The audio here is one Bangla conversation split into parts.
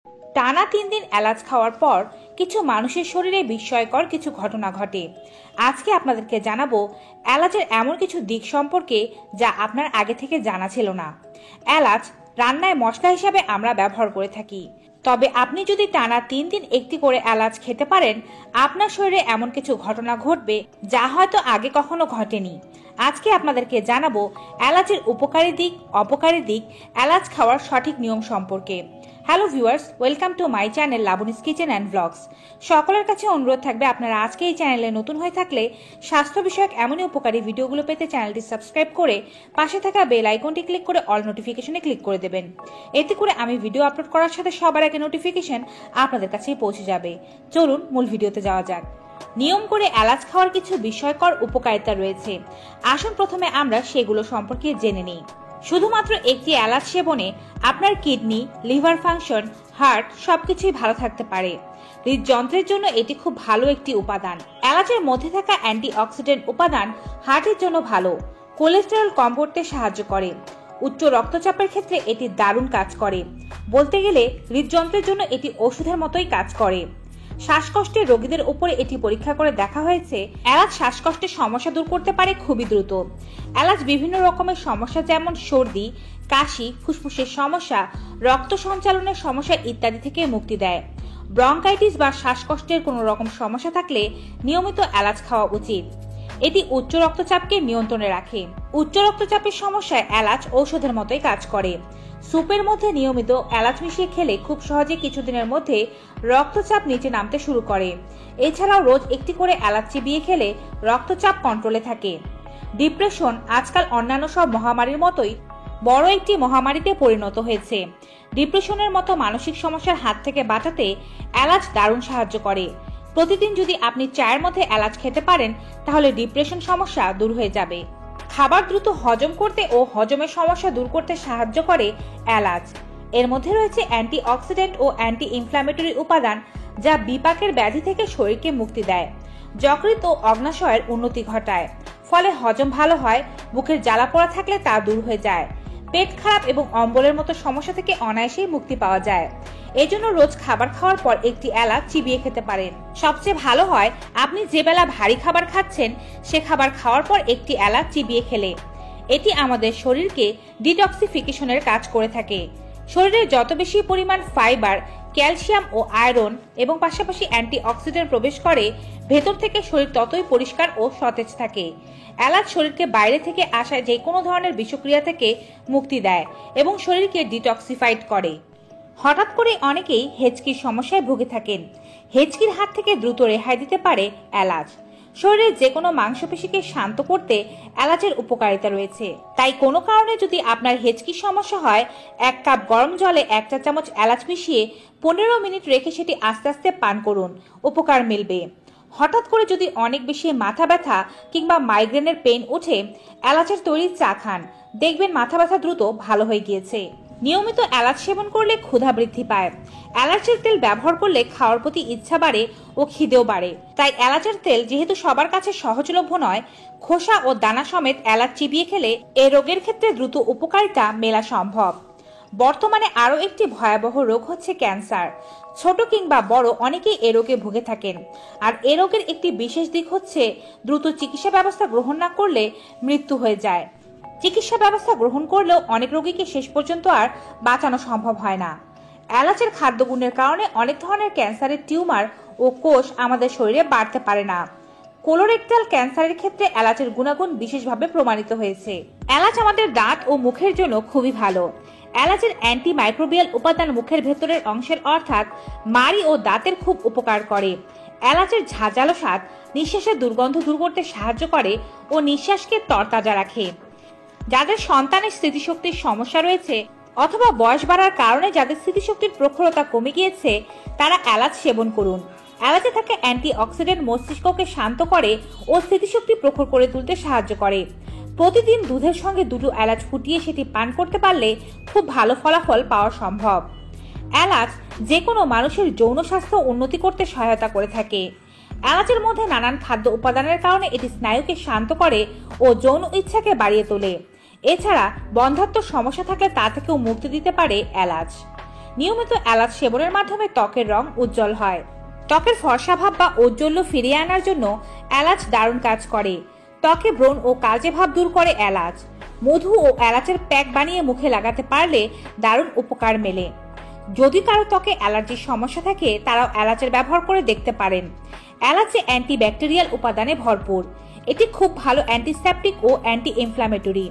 টানা 3 দিন এলাচ খাওয়ার পর কিছু মানুষের শরীরে বিস্ময়কর কিছু ঘটনা ঘটে। আজকে আপনাদেরকে জানাবো এলাচের এমন কিছু দিক সম্পর্কে যা আপনার আগে থেকে জানা ছিল না। এলাচ রান্নায় মশলা হিসাবে আমরা ব্যবহার করে থাকি, তবে আপনি যদি টানা 3 দিন একটি করে এলাচ খেতে পারেন, আপনার শরীরে এমন কিছু ঘটনা ঘটবে যা হয়তো আগে কখনো ঘটেনি। আজকে আপনাদেরকে জানাবো এলাচের উপকারী দিক, অপকারী দিক, এলাচ খাওয়ার সঠিক নিয়ম সম্পর্কে। Hello viewers, welcome to my channel Labani's kitchen and blogs. সকলের কাছে অনুরোধ থাকবে আপনারা আজকে এই চ্যানেলে নতুন হয়ে থাকলে স্বাস্থ্য বিষয়ক এমনই উপকারী ভিডিওগুলো পেতে চ্যানেলটি সাবস্ক্রাইব করে পাশে থাকা বেল আইকনটি ক্লিক করে অল নোটিফিকেশনে ক্লিক করে দেবেন। এতে করে আমি ভিডিও আপলোড করার সাথে সবার আগে নোটিফিকেশন আপনাদের কাছেই পৌঁছে যাবে। চলুন মূল ভিডিওতে যাওয়া যাক। নিয়ম করে এলাচ খাওয়ার কিছু বিস্ময়কর উপকারিতা রয়েছে। আসুন প্রথমে আমরা সেগুলো সম্পর্কে জেনে নিই। শুধুমাত্র একটি এলাচ সেবনে আপনার কিডনি, লিভার ফাংশন, হার্ট সবকিছুই ভালো থাকতে পারে। হৃদযন্ত্রের জন্য এটি খুব ভালো একটি উপাদান। এলাচের মধ্যে থাকা অ্যান্টিঅক্সিডেন্ট উপাদান হার্টের জন্য ভালো। কোলেস্টেরল কম করতে সাহায্য করে। উচ্চ রক্তচাপের ক্ষেত্রে এটি দারুণ কাজ করে। বলতে গেলে হৃদযন্ত্রের জন্য এটি ওষুধের মতোই কাজ করে। শ্বাসকষ্টের রোগীদের উপরে এটি পরীক্ষা করে দেখা হয়েছে এলাচ শ্বাসকষ্টের সমস্যা দূর করতে পারে খুবই দ্রুত। এলাচ বিভিন্ন রকমের সমস্যা যেমন সর্দি, কাশি, ফুসফুসের সমস্যা, রক্ত সঞ্চালনের সমস্যা ইত্যাদি থেকে মুক্তি দেয়। ব্রঙ্কাইটিস বা শ্বাসকষ্টের কোনো রকম সমস্যা থাকলে নিয়মিত এলাচ খাওয়া উচিত। এটি উচ্চ রক্তচাপকে নিয়ন্ত্রণে রাখে। উচ্চ রক্তচাপের সমস্যায় এলাচ ঔষধের মতোই কাজ করে। স্যুপের মধ্যে নিয়মিত এলাচ মিশিয়ে খেলে খুব সহজে কিছুদিনের মধ্যে রক্তচাপ নিচে নামতে শুরু করে। এছাড়াও রোজ একটি করে এলাচ চিবিয়ে খেলে রক্তচাপ কন্ট্রোলে থাকে। ডিপ্রেশন আজকাল অন্যান্য সব মহামারীর মতোই বড় একটি মহামারীতে পরিণত হয়েছে। ডিপ্রেশনের মতো মানসিক সমস্যার হাত থেকে বাঁচাতে এলাচ দারুণ সাহায্য করে। প্রতিদিন যদি আপনি চায়ের মধ্যে এলাচ খেতে পারেন, তাহলে ডিপ্রেশন সমস্যা দূর হয়ে যাবে। খাবার দ্রুত হজম করতে ও হজমের সমস্যা দূর করতে সাহায্য করে এলাচ। এর মধ্যে রয়েছে অ্যান্টিঅক্সিডেন্ট ও অ্যান্টি ইনফ্ল্যামেটরি উপাদান যা বিপাকের ব্যাধি থেকে শরীরকে মুক্তি দেয়। যকৃৎ ও অগ্নাশয়ের উন্নতি ঘটায়, ফলে হজম ভালো হয়। বুকের জ্বালা পোড়া থাকলে তা দূর হয়ে যায়। পেট খারাপ এবং অম্বলের মতো সমস্যা থেকে অনায়াসেই মুক্তি পাওয়া যায়। এজন্য রোজ খাবার খাওয়ার পর একটি এলাচ চিবিয়ে খেতে পারেন। সবচেয়ে ভালো হয় আপনি যে বেলা ভারী খাবার খাচ্ছেন সে খাবার খাওয়ার পর একটি এলাচ চিবিয়ে খেলে। এটি আমাদের শরীরকে ডিটক্সিফিকেশনের কাজ করে থাকে। শরীরে যত বেশি পরিমাণ ফাইবার, ক্যালসিয়াম ও আয়রন এবং পাশাপাশি অ্যান্টিঅক্সিডেন্ট প্রবেশ করে, ভেতর থেকে শরীর ততই পরিষ্কার ও সতেজ থাকে। এলাচ শরীরকে বাইরে থেকে আসা যে কোনো ধরনের বিষক্রিয়া থেকে মুক্তি দেয় এবং শরীরকে ডিটক্সিফাইড করে। হঠাৎ করে অনেকেই হেঁচকির সমস্যায় ভুগে থাকেন। হেঁচকির হাত থেকে দ্রুত রেহাই দিতে পারে এলাচ। শরীরের যে কোনো মাংসপেশিকে শান্ত করতে এলাচের উপকারিতা রয়েছে। তাই কোনো কারণে যদি আপনার হেঁচকির সমস্যা হয়, 1 কাপ গরম জলে 1 চা চামচ এলাচ মিশিয়ে 15 মিনিট রেখে সেটি আস্তে আস্তে পান করুন, উপকার মিলবে। হঠাৎ করে যদি অনেক বেশি মাথা ব্যথা কিংবা মাইগ্রেনের পেন ওঠে, এলাচের তৈরি চা খান, দেখবেন মাথা ব্যথা দ্রুত ভালো হয়ে গিয়েছে। নিয়মিত এলাচ সেবন করলে ক্ষুধা বৃদ্ধি পায়। এলাচের তেল ব্যবহার করলে খাওয়ার প্রতি ইচ্ছা বাড়ে ও খিদেও বাড়ে। তাই এলাচের তেল যেহেতু সবার কাছে সহজলভ্য নয়, খোসা ও দানা সমেত এলাচ চিবিয়ে খেলে এ রোগের ক্ষেত্রে দ্রুত উপকারিতা মেলা সম্ভব। বর্তমানে আরও একটি ভয়াবহ রোগ হচ্ছে ক্যান্সার। ছোট কিংবা বড় অনেকেই এ রোগে ভুগে থাকেন। আর এ রোগের একটি বিশেষ দিক হচ্ছে দ্রুত চিকিৎসা ব্যবস্থা গ্রহণ না করলে মৃত্যু হয়ে যায়। চিকিৎসা ব্যবস্থা গ্রহণ করলেও অনেক রোগীকে শেষ পর্যন্ত আর বাঁচানো সম্ভব হয় না। এলাচের খাদ্যগুণের কারণে অনেক ধরনের ক্যান্সারের টিউমার ও কোষ আমাদের শরীরে বাড়তে পারে না। কোলোরেক্টাল ক্যান্সারের ক্ষেত্রে এলাচের গুণাগুণ বিশেষভাবে প্রমাণিত হয়েছে। এলাচ আমাদের দাঁত ও মুখের জন্য খুবই ভালো। এলাচের অ্যান্টিমাইক্রোবিয়াল উপাদান মুখের ভেতরের অংশের অর্থাৎ মাড়ি ও দাঁতের খুব উপকার করে। এলাচের ঝাঁঝালো স্বাদ নিঃশ্বাসের দুর্গন্ধ দূর করতে সাহায্য করে ও নিঃশ্বাসকে তরতাজা রাখে। যাদের সন্তানের স্মৃতিশক্তির সমস্যা রয়েছে অথবা বয়স বাড়ার কারণে যাদের স্মৃতিশক্তির প্রখরতা কমে গিয়েছে, তারা এলাচ সেবন করুন। এলাচে থাকা অ্যান্টিঅক্সিডেন্ট মস্তিষ্ককে শান্ত করে ও স্মৃতিশক্তি প্রখর করে তুলতে সাহায্য করে। প্রতিদিন দুধের সঙ্গে 2টো এলাচ ফুটিয়ে সেটি পান করতে পারলে খুব ভালো ফলাফল পাওয়া সম্ভব। এলাচ যে কোনো মানুষের যৌন স্বাস্থ্য উন্নতি করতে সহায়তা করে থাকে। এলাচের মধ্যে নানান খাদ্য উপাদানের কারণে এটি স্নায়ুকে শান্ত করে ও যৌন ইচ্ছাকে বাড়িয়ে তোলে। এছাড়া বন্ধ্যাত্ব সমস্যা থাকলে তা থেকেও মুক্তি দিতে পারে এলাচ। নিয়মিত এলাচ সেবনের মাধ্যমে ত্বকের রং উজ্জ্বল হয়। ত্বকের ফর্সা ভাব বা ঔজ্জ্বল্য ফিরিয়ে আনার জন্য এলাচ দারুণ কাজ করে। ত্বকে ব্রণ ও কালচে ভাব দূর করে এলাচ। মধু ও এলাচের প্যাক বানিয়ে মুখে লাগাতে পারলে দারুণ উপকার মেলে। যদি কারো ত্বকে অ্যালার্জির সমস্যা থাকে তারাও এলাচের ব্যবহার করে দেখতে পারেন। এলাচে অ্যান্টিব্যাকটেরিয়াল উপাদানে ভরপুর। এটি খুব ভালো অ্যান্টিসেপটিক ও অ্যান্টি ইনফ্ল্যামেটরি,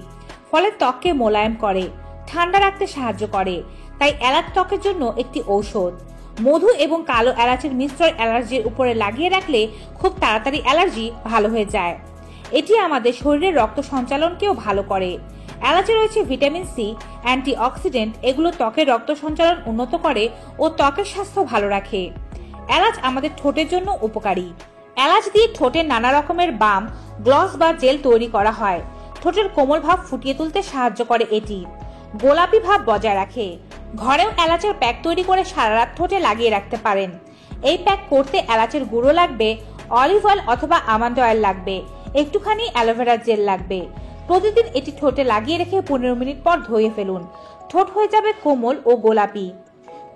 ফলে ত্বককে মোলায়েম করে, ঠান্ডা রাখতে সাহায্য করে। তাই এলাচ ত্বকের জন্য একটি ঔষধ। মধু এবং কালো এলাচের মিশ্রণ অ্যালার্জির উপরে লাগিয়ে রাখলে খুব তাড়াতাড়ি অ্যালার্জি ভালো হয়ে যায়। এটি আমাদের শরীরের রক্ত সঞ্চালনকেও ভালো করে। এলাচে রয়েছে ভিটামিন সি, অ্যান্টিঅক্সিডেন্ট, এগুলো ত্বকের রক্ত সঞ্চালন উন্নত করে ও ত্বকের স্বাস্থ্য ভালো রাখে। এলাচ আমাদের ঠোঁটের জন্য উপকারী। এলাচ দিয়ে ঠোঁটের নানা রকমের বাম, গ্লস বা জেল তৈরি করা হয়। ঠোঁটের কোমল ভাব ফুটিয়ে তুলতে সাহায্য করে এটি। গোলাপি ভাব বজায় রাখে। ঘরেও এলাচের প্যাক তৈরি করে সারা রাত ঠোঁটে লাগিয়ে রাখতে পারেন। এই প্যাক করতে এলাচের গুঁড়ো লাগবে, অলিভ অয়েল অথবা আমন্ড অয়েল লাগবে, একটুখানি অ্যালোভেরা জেল লাগবে। প্রতিদিন এটি ঠোঁটে লাগিয়ে রেখে 15 মিনিট পর ধুয়ে ফেলুন। ঠোঁট হয়ে যাবে কোমল ও গোলাপি।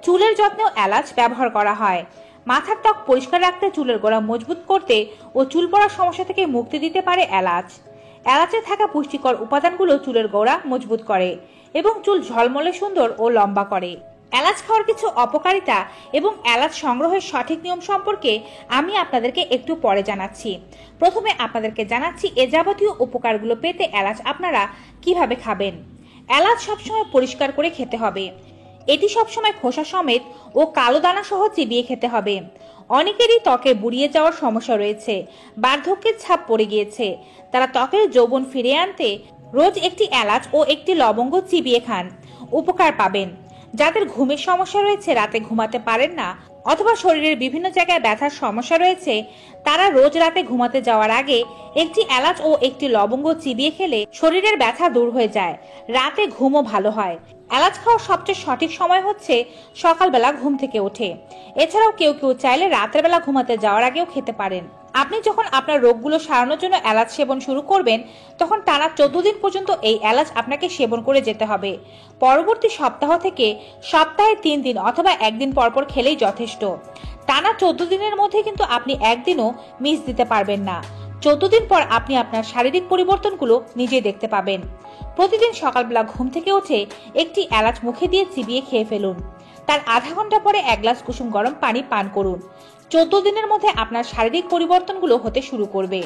চুলের যত্নেও এলাচ ব্যবহার করা হয়। মাথার ত্বক পরিষ্কার রাখতে, চুলের গোড়া মজবুত করতে ও চুল পড়ার সমস্যা থেকে মুক্তি দিতে পারে এলাচ। এলাচে থাকা পুষ্টিকর উপাদানগুলো চুলের গোড়া মজবুত করে এবং চুল ঝলমলে, সুন্দর ও লম্বা করে। এলাচ খাওয়ার কিছু অপকারিতা এবং এলাচ সংগ্রহের সঠিক নিয়ম সম্পর্কে আমি আপনাদেরকে একটু পরে জানাচ্ছি। প্রথমে আপনাদেরকে জানাচ্ছি এ যাবতীয় উপকারগুলো পেতে এলাচ আপনারা কিভাবে খাবেন। এলাচ সবসময় পরিষ্কার করে খেতে হবে। এটি সবসময় খোসা সমেত ও কালো দানা সহ চিবিয়ে খেতে হবে। অনেকেরই ত্বকে বুড়িয়ে যাওয়ার সমস্যা রয়েছে, বার্ধক্যের ছাপ পড়ে গিয়েছে। তারা ত্বকের যৌবন ফিরিয়ে আনতে রোজ একটি এলাচ ও একটি লবঙ্গ চিবিয়ে খান, উপকার পাবেন। যাদের ঘুমের সমস্যা রয়েছে, রাতে ঘুমাতে পারেন না, অথবা শরীরের বিভিন্ন জায়গায় ব্যথার সমস্যা রয়েছে, তারা রোজ রাতে ঘুমাতে যাওয়ার আগে একটি এলাচ ও একটি লবঙ্গ চিবিয়ে খেলে শরীরের ব্যথা দূর হয়ে যায়, রাতে ঘুমও ভালো হয়। এলাচ খাওয়ার সবচেয়ে সঠিক সময় হচ্ছে সকালবেলা ঘুম থেকে উঠে। এছাড়াও কেউ কেউ চাইলে রাতের বেলা ঘুমাতে যাওয়ার আগেও খেতে পারেন। আপনি যখন আপনার রোগগুলো সারানোর জন্য এলাচ সেবন শুরু করবেন, তখন টানা 14 দিন পর্যন্ত এই এলাচ আপনাকে সেবন করে যেতে হবে। পরবর্তী সপ্তাহ থেকে সপ্তাহে 3 দিন অথবা একদিন পরপর খেলেই যথেষ্ট। টানা 14 দিনের মধ্যে কিন্তু আপনি একদিনও মিস দিতে পারবেন না। 14 দিন পর আপনি আপনার শারীরিক পরিবর্তনগুলো নিজেই দেখতে পাবেন। প্রতিদিন সকালবেলা ঘুম থেকে উঠে একটি এলাচ মুখে দিয়ে চিবিয়ে খেয়ে ফেলুন। তার আধা ঘন্টা পরে 1 গ্লাস কুসুম গরম পানি পান করুন। 14 দিনের মধ্যে আপনার শারীরিক পরিবর্তনগুলো হতে শুরু করবে।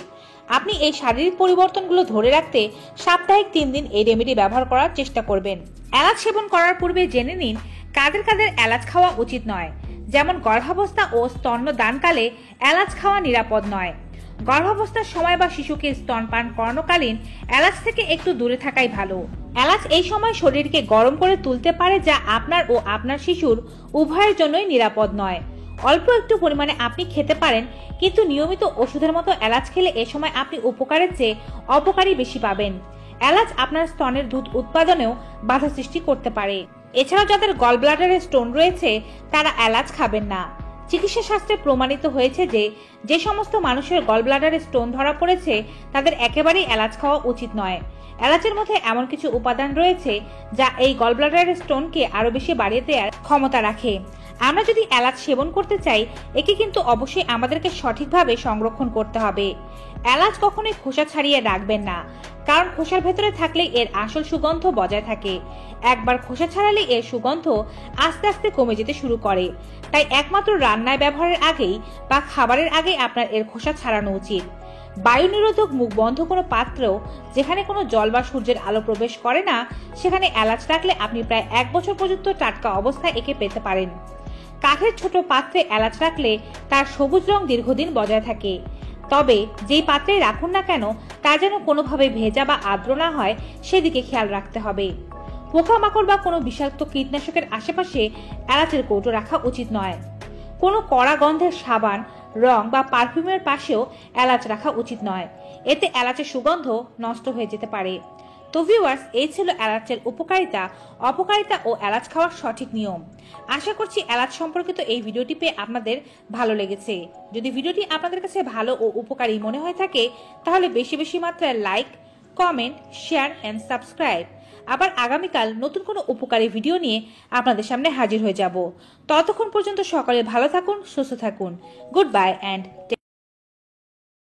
আপনি এই শারীরিক পরিবর্তনগুলো ধরে রাখতে সাপ্তাহিক 3 দিন এই রেমেডি ব্যবহার করার চেষ্টা করবেন। এলাচ সেবন করার পূর্বে জেনে নিন কাদের কাদের এলাচ খাওয়া উচিত নয়। যেমন গর্ভাবস্থা ও স্তন্যদানকালে এলাচ খাওয়া নিরাপদ নয়। গর্ভাবস্থার সময় বা শিশুকে স্তনপান করানোকালীন এলাচ থেকে একটু দূরে থাকাই ভালো। এলাচ এই সময় শরীরকে গরম করে তুলতে পারে, যা আপনার ও আপনার শিশুর উভয়ের জন্যই নিরাপদ নয়। অল্প একটু পরিমাণে আপনি খেতে পারেন, কিন্তু নিয়মিত ওষুধের মতো এলাচ খেলে এ সময় আপনি উপকারের চেয়ে অপকারই বেশি পাবেন। এলাচ আপনার স্তনের দুধ উৎপাদনেও বাধা সৃষ্টি করতে পারে। এছাড়াও যাদের গল ব্লাডারে স্টোন রয়েছে তারা এলাচ খাবেন না। চিকিৎসা শাস্ত্রে প্রমাণিত হয়েছে যে যে সমস্ত মানুষের গল ব্লাডারে স্টোন ধরা পড়েছে তাদের একেবারেই এলাচ খাওয়া উচিত নয়। এলাচের মধ্যে এমন কিছু উপাদান রয়েছে যা এই গল ব্লাডারের স্টোনকে আরো বেশি বাড়িয়ে দেওয়ার ক্ষমতা রাখে। আমরা যদি এলাচ সেবন করতে চাই, একে কিন্তু অবশ্যই আমাদেরকে সঠিকভাবে সংরক্ষণ করতে হবে। এলাচ কখনোই খোসা ছাড়িয়ে রাখবেন না, কারণ খোসার ভেতরে থাকলে এর আসল সুগন্ধ বজায় থাকে। একবার খোসা ছাড়ালে এর সুগন্ধ আস্তে আস্তে কমে যেতে শুরু করে। তাই একমাত্র রান্নায় ব্যবহারের আগেই বা খাবারের আগেই আপনার এর খোসা ছাড়ানো উচিত। বায়ু নিরোধক মুখ বন্ধ কোনো পাত্রেও যেখানে কোনো জল বা সূর্যের আলো প্রবেশ করে না, সেখানে এলাচ রাখলে আপনি প্রায় 1 বছর পর্যন্ত টাটকা অবস্থায় একে পেতে পারেন। কাঠের ছোট পাত্রে এলাচ রাখলে তার সবুজ রং দীর্ঘদিন বজায় থাকে। তবে যেই পাত্রে রাখুন না কেন তা যেন কোনোভাবে ভেজা বা আর্দ্র না হয়, সেদিকে খেয়াল রাখতে হবে। পোকামাকড় বা কোনো বিষাক্ত কীটনাশকের আশেপাশে এলাচের কৌটো রাখা উচিত নয়। কোনো কড়া গন্ধের সাবান, রং বা পারফিউমের পাশেও এলাচ রাখা উচিত নয়। এতে এলাচের সুগন্ধ নষ্ট হয়ে যেতে পারে। তো ভিউয়ার্স, এই ছিল এলাচের উপকারিতা, অপকারিতা ও এলাচ খাওয়ার সঠিক নিয়ম। আশা করছি এলাচ সম্পর্কিত এই ভিডিওটি পেয়ে আপনাদের ভালো লেগেছে। যদি ভিডিওটি আপনাদের কাছে ভালো ও উপকারী মনে হয়ে থাকে, তাহলে বেশি বেশি মাত্রায় like, comment, share and subscribe. আবার আগামীকাল নতুন কোনো উপকারী ভিডিও নিয়ে আপনাদের সামনে হাজির হয়ে যাব। ততক্ষণ পর্যন্ত সকলে ভালো থাকুন, সুস্থ থাকুন। Good bye and